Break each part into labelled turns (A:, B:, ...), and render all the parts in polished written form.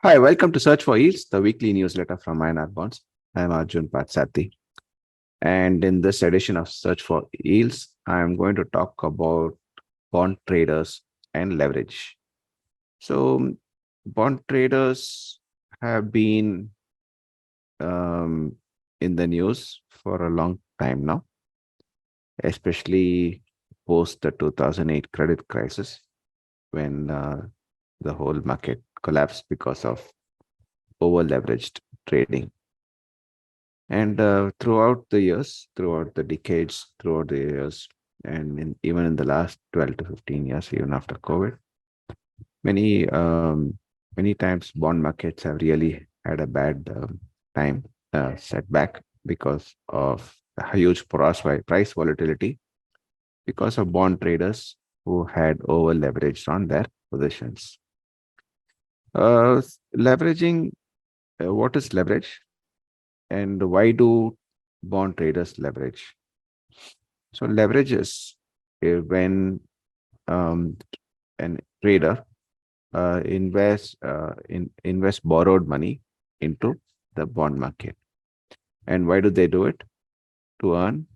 A: Hi, welcome to Search for Yields, the weekly newsletter from Aadhar Bonds. I'm Arjun Patsati. And in this edition of Search for Yields, I'm going to talk about bond traders and leverage. So, bond traders have been um, in the news for a long time now, especially post the 2008 credit crisis when the whole market collapsed because of over leveraged trading. And throughout the years, throughout the decades, throughout the years, and even in the last 12 to 15 years, even after COVID, many many times bond markets have really had a bad time setback because of a huge price volatility because of bond traders who had over leveraged on their positions. Leveraging, what is leverage? And why do bond traders leverage? So leverage is when an trader invest borrowed money into the bond market. And why do they do it? To earn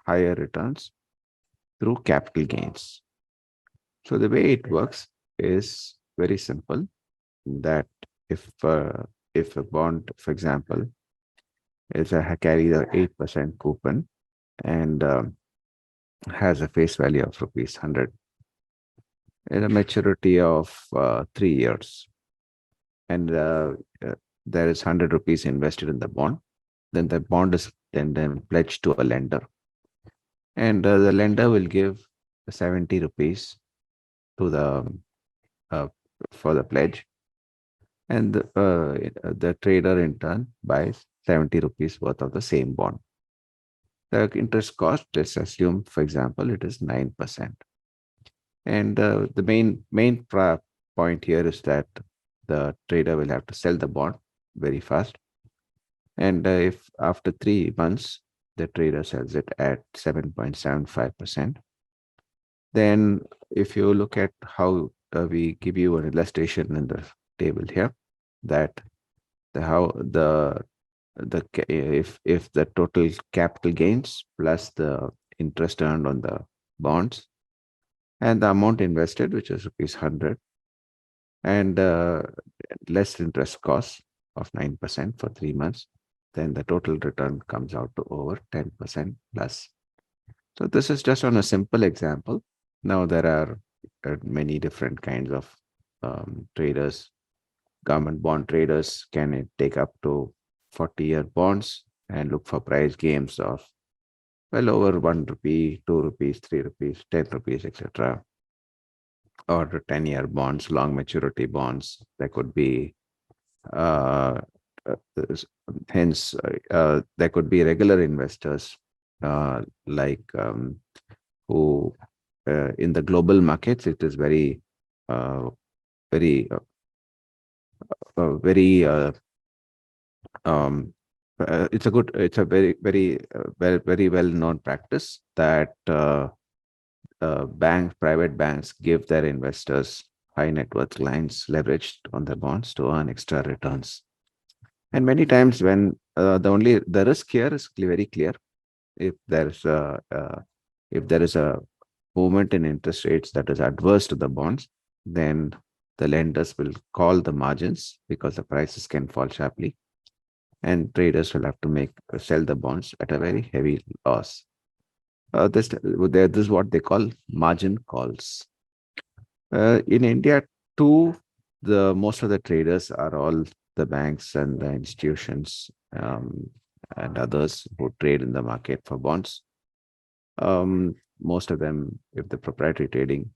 A: higher returns through capital gains. So the way it works is very simple. That if if a bond, for example, carries a 8% coupon and has a face value of rupees 100 and a maturity of 3 years, and there is 100 rupees invested in the bond, then the bond is then pledged to a lender, and the lender will give 70 rupees to uh, for the pledge, and the trader in turn buys 70 rupees worth of the same bond. The interest cost, let's assume, for example, it is 9%. And the main point here is that the trader will have to sell the bond very fast. And if after 3 months, the trader sells it at 7.75%, then if you look at how we give you an illustration in the table here, that if the total capital gains plus the interest earned on the bonds and the amount invested, which is rupees 100, and less interest cost of 9% for 3 months, then the total return comes out to over 10% plus. So this is just on a simple example. Now there are many different kinds of traders. Government bond traders can take up to 40-year bonds and look for price gains of well over 1 rupee, 2 rupees, 3 rupees, 10 rupees, etc. Or 10-year bonds, long maturity bonds. There could be uh, hence there could be regular investors like who in the global markets it is very uh, very very um, it's a very well known practice that private banks give their investors high net worth clients leveraged on their bonds to earn extra returns. And many times when the risk here is very clear. If there is a movement in interest rates that is adverse to the bonds, then the lenders will call the margins because the prices can fall sharply, and traders will have to sell the bonds at a very heavy loss. This is what they call margin calls. In India, too, the most of the traders are all the banks and the institutions and others who trade in the market for bonds. Most of them, if the proprietary trading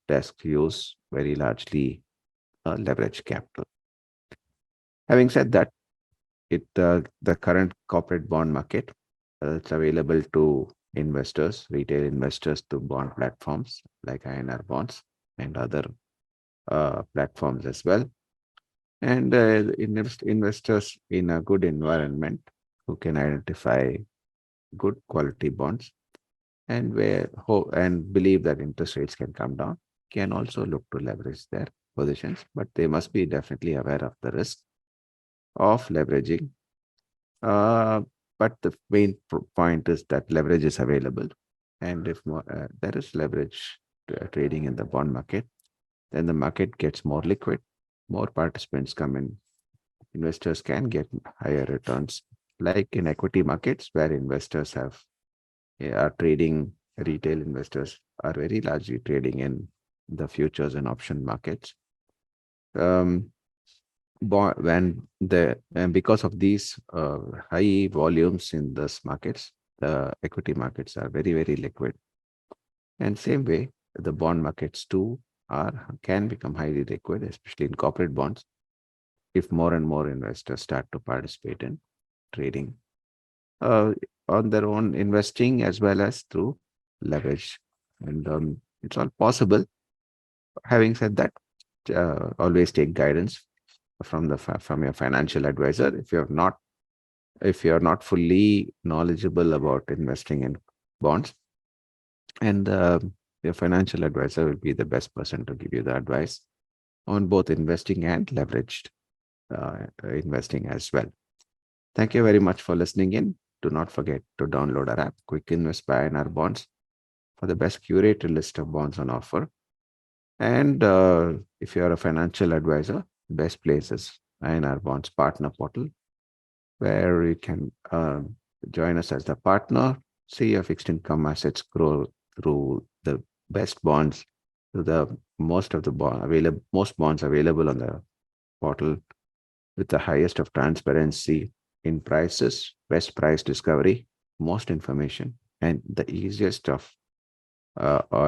A: desk use very largely leverage capital. Having said that, the current corporate bond market, it's available to investors, retail investors, to bond platforms like INR bonds and other platforms as well. And investors in a good environment who can identify good quality bonds and believe that interest rates can come down can also look to leverage their positions, but they must be definitely aware of the risk of leveraging. Uh, but the main point is that leverage is available. And if there is leverage trading in the bond market, then the market gets more liquid, more participants come in, investors can get higher returns, like in equity markets where investors are trading, retail investors are very largely trading in the futures and option markets. And because of these high volumes in those markets, the equity markets are very, very liquid. And same way, the bond markets too can become highly liquid, especially in corporate bonds, if more and more investors start to participate in trading uh, on their own investing as well as through leverage. And it's all possible. Having said that, always take guidance from your financial advisor if you're not fully knowledgeable about investing in bonds, and your financial advisor will be the best person to give you the advice on both investing and leveraged investing as well. Thank you very much for listening in. Do not forget to download our app, QuickInvest by INR Bonds, for the best curated list of bonds on offer. And if you are a financial advisor, best place is INR Bonds Partner Portal, where you can join us as the partner, see your fixed income assets grow through the best bonds, to the most bonds available on the portal, with the highest of transparency in prices, best price discovery, most information, and the easiest of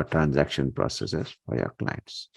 A: transaction processes for your clients.